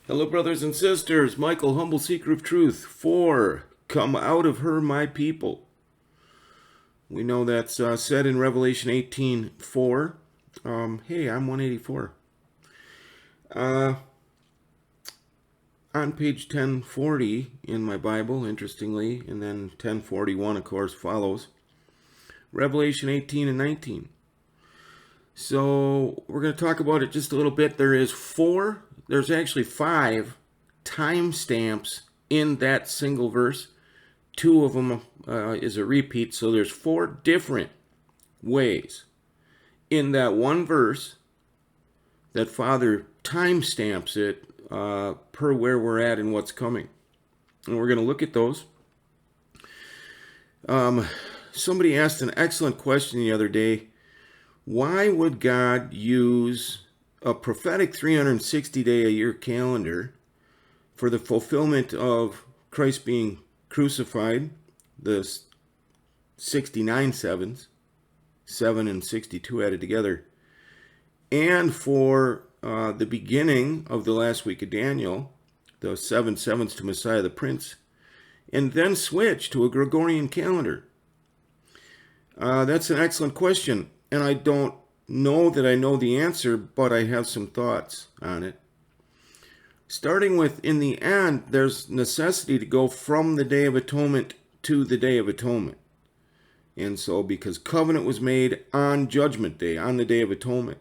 Hello, brothers and sisters. Michael, humble seeker of truth. 4. Come out of her, my people. We know that's said in Revelation 18:4. Hey, I'm 184. On page 1040 in my Bible, interestingly, and then 1041, of course, follows. Revelation 18 and 19. So we're going to talk about it just a little bit. There's actually 5 timestamps in that single verse. 2 of them is a repeat, so there's 4 different ways in that one verse that Father timestamps it per where we're at and what's coming. And we're going to look at those. Somebody asked an excellent question the other day. Why would God use a prophetic 360-day-a-year calendar for the fulfillment of Christ being crucified, the 69 sevens, 7 and 62 added together, and for the beginning of the last week of Daniel, the 7 sevens to Messiah the Prince, and then switch to a Gregorian calendar? That's an excellent question. And I don't know that I know the answer, but I have some thoughts on it. Starting with, in the end, there's necessity to go from the Day of Atonement to the Day of Atonement. And so, because covenant was made on Judgment Day, on the Day of Atonement.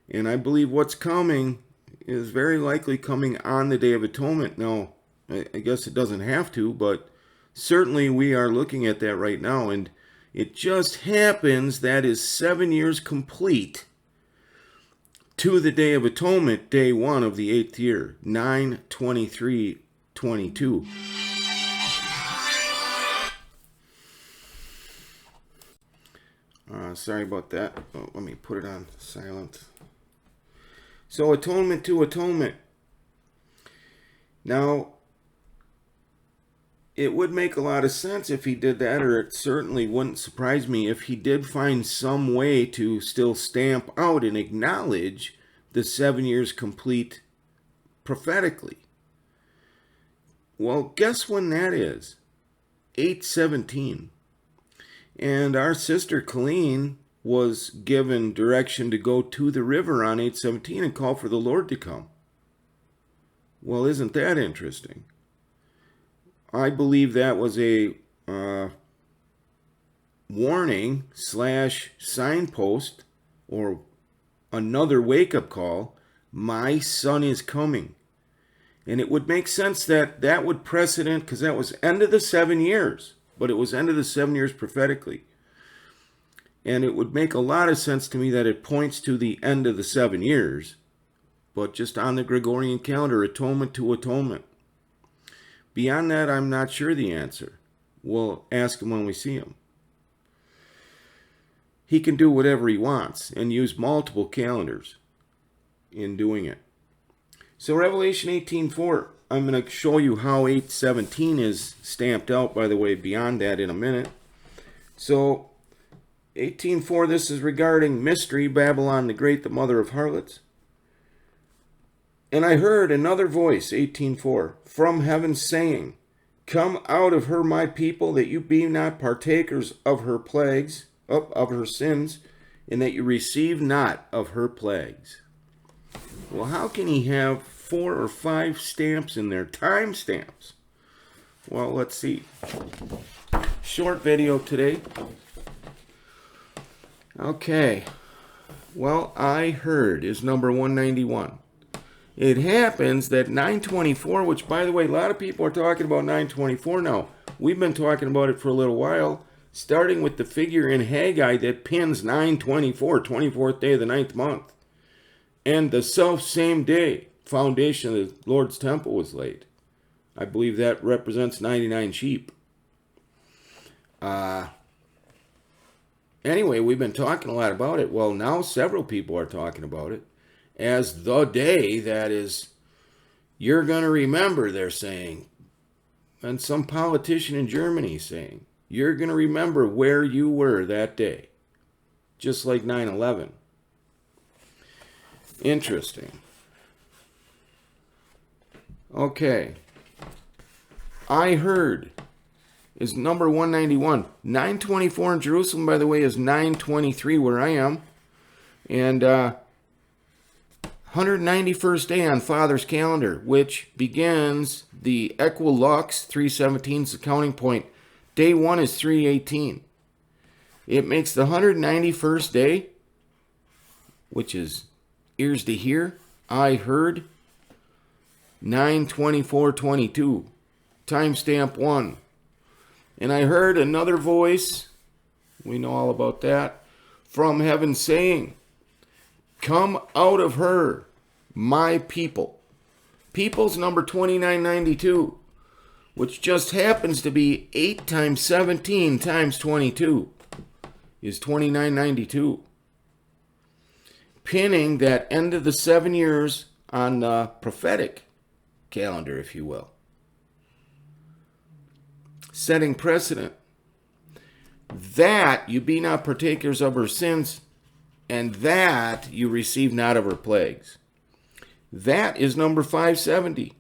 And I believe what's coming is very likely coming on the Day of Atonement. Now, I guess it doesn't have to, but certainly we are looking at that right now. And it just happens that is 7 years complete to the Day of Atonement, day 1 of the 8th year, 9/23/22. Sorry about that. Oh, let me put it on silent. So atonement to atonement. Now, it would make a lot of sense if he did that, or it certainly wouldn't surprise me if he did find some way to still stamp out and acknowledge the 7 years complete prophetically. Well, guess when that is? 8/17. And our sister Colleen was given direction to go to the river on 8/17 and call for the Lord to come. Well, isn't that interesting? I believe that was a warning / signpost or another wake-up call. My son is coming. And it would make sense that that would precedent, because that was end of the 7 years, but it was end of the 7 years prophetically. And it would make a lot of sense to me that it points to the end of the 7 years, but just on the Gregorian calendar, atonement to atonement. Beyond that, I'm not sure the answer. We'll ask him when we see him. He can do whatever he wants and use multiple calendars in doing it. So Revelation 18:4, I'm going to show you how 8/17 is stamped out, by the way, beyond that in a minute. So 18:4, this is regarding mystery, Babylon the Great, the mother of harlots. And I heard another voice, 18:4, from heaven saying, Come out of her, my people, that you be not partakers of her plagues, of her sins, and that you receive not of her plagues. Well, how can he have 4 or 5 stamps in there, time stamps? Well, let's see. Short video today. Okay. Well, I heard is number 191. It happens that 924, which, by the way, a lot of people are talking about 924 now. We've been talking about it for a little while, starting with the figure in Haggai that pins 924, 24th day of the 9th month. And the self-same day, foundation of the Lord's temple was laid. I believe that represents 99 sheep. Anyway, we've been talking a lot about it. Well, now several people are talking about it as the day that is, you're going to remember, they're saying. And some politician in Germany saying, you're going to remember where you were that day. Just like 9/11. Interesting. Okay. I heard is number 191. 924 in Jerusalem, by the way, is 923 where I am. And 191st day on Father's calendar, which begins the Equilux 317 is the counting point. Day 1 is 318. It makes the 191st day, which is ears to hear, I heard, 9/24/22. Timestamp 1. And I heard another voice, we know all about that, from heaven saying, come out of her, my people. People's number 2992, which just happens to be 8 times 17 times 22, is 2992. Pinning that end of the 7 years on the prophetic calendar, if you will. Setting precedent. That you be not partakers of her sins, and that you receive not of her plagues. That is number 570.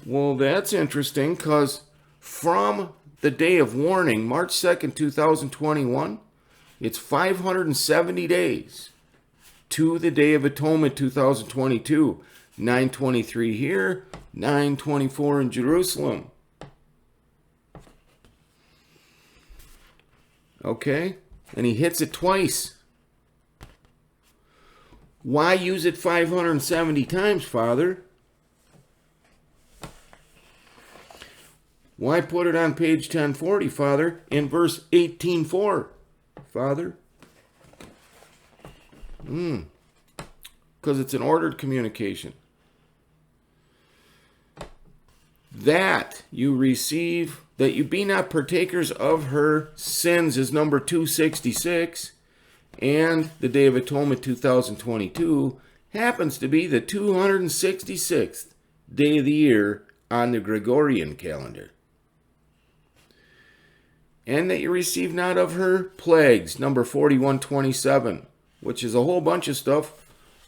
Well, that's interesting, because from the day of warning, March 2nd, 2021, it's 570 days to the Day of Atonement 2022. 923 here, 924 in Jerusalem. Okay? And he hits it twice. Why use it 570 times, Father? Why put it on page 1040, Father, in verse 18:4, Father? Because it's an ordered communication. That you receive, that you be not partakers of her sins is number 266. And the Day of Atonement 2022 happens to be the 266th day of the year on the Gregorian calendar. And that you receive not of her plagues, number 4127, which is a whole bunch of stuff.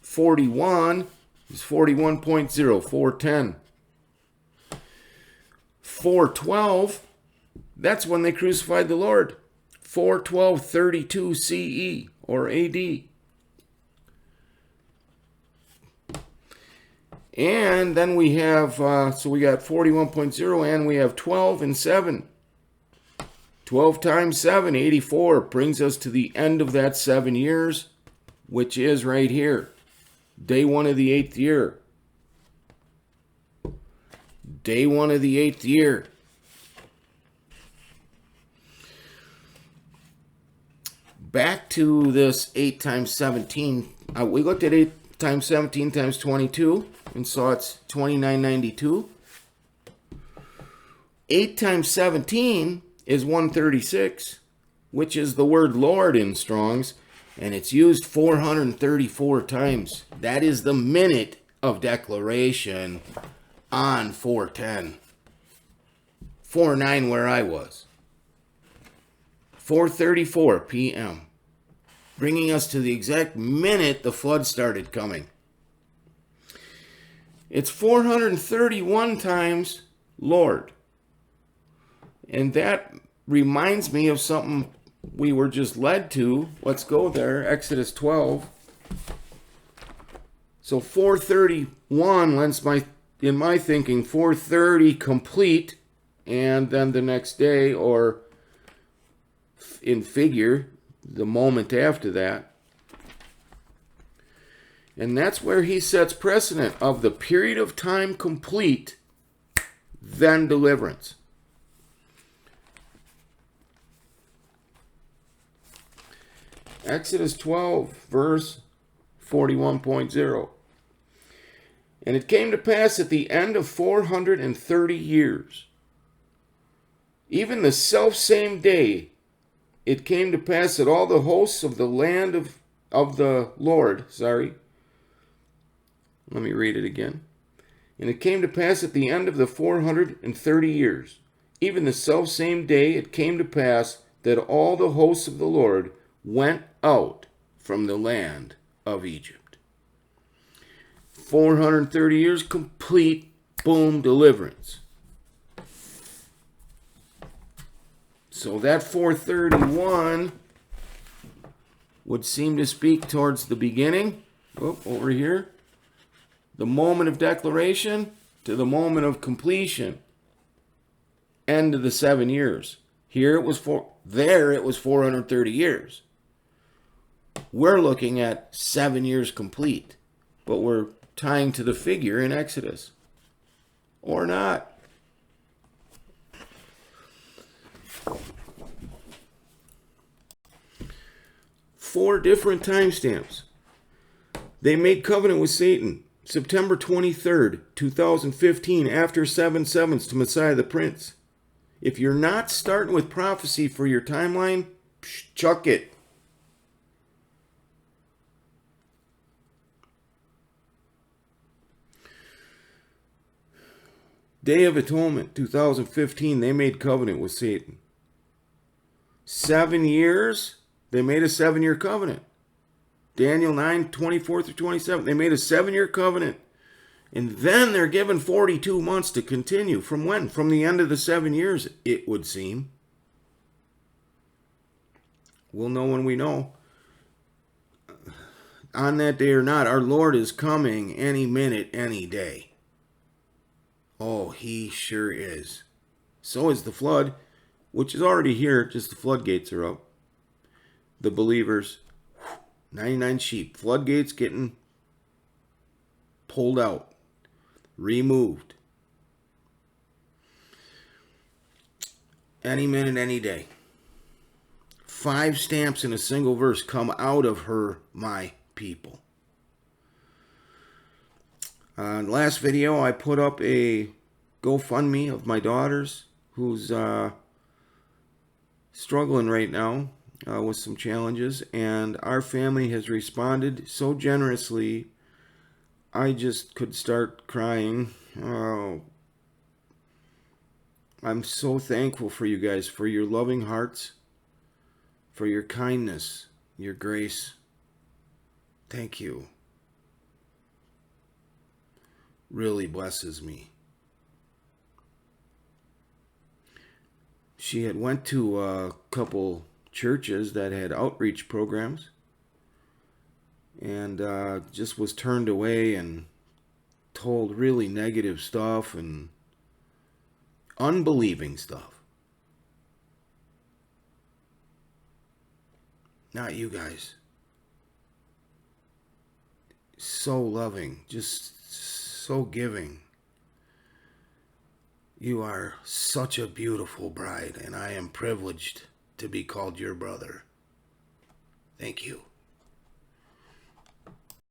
41 is 41.0, 410. 412, that's when they crucified the Lord. 412:32 CE or AD. And then we have, so we got 41.0 and we have 12 and 7. 12 times 7, 84, brings us to the end of that 7 years, which is right here. Day 1 of the 8th year. Day 1 of the 8th year. Back to this 8 times 17. We looked at 8 times 17 times 22 and saw it's 2992. 8 times 17 is 136, which is the word Lord in Strong's, and it's used 434 times. That is the minute of declaration on 410. 4:09 where I was. 4:34 p.m. Bringing us to the exact minute the flood started coming. It's 431 times Lord. And that reminds me of something we were just led to. Let's go there. Exodus 12. So 431 lends in my thinking 430 complete, and then the next day, or in figure, the moment after that. And that's where he sets precedent of the period of time complete, then deliverance. Exodus 12, verse 41.0. And it came to pass at the end of 430 years, even the selfsame day, it came to pass that all the hosts of the land of the Lord, let me read it again. And it came to pass at the end of the 430 years, even the selfsame day, it came to pass that all the hosts of the Lord went out from the land of Egypt. 430 years complete, Boom, deliverance. So that 431 would seem to speak towards the beginning. Oh, over here. The moment of declaration to the moment of completion. End of the 7 years. Here it was there it was 430 years. We're looking at 7 years complete, but we're tying to the figure in Exodus. Or not. Four different timestamps. They made covenant with Satan. September 23rd, 2015, after 7/7 to Messiah the Prince. If you're not starting with prophecy for your timeline, chuck it. Day of Atonement, 2015, they made covenant with Satan. 7 years, they made a 7-year covenant. Daniel 9, 24 through 27, they made a 7-year covenant. And then they're given 42 months to continue. From when? From the end of the 7 years, it would seem. We'll know when we know. On that day or not, our Lord is coming any minute, any day. Oh, he sure is. So is the flood, which is already here, just the floodgates are up. The believers, 99 sheep, floodgates getting pulled out, removed. Any minute, any day. 5 stamps in a single verse. Come out of her, my people. Last video, I put up a GoFundMe of my daughters who's struggling right now with some challenges, and our family has responded so generously. I just could start crying. Oh, I'm so thankful for you guys, for your loving hearts, for your kindness, your grace. Thank you. Really blesses me. She had went to a couple churches that had outreach programs and just was turned away and told really negative stuff and unbelieving stuff. Not you guys. So loving, just so giving. You are such a beautiful bride, and I am privileged to be called your brother. Thank you.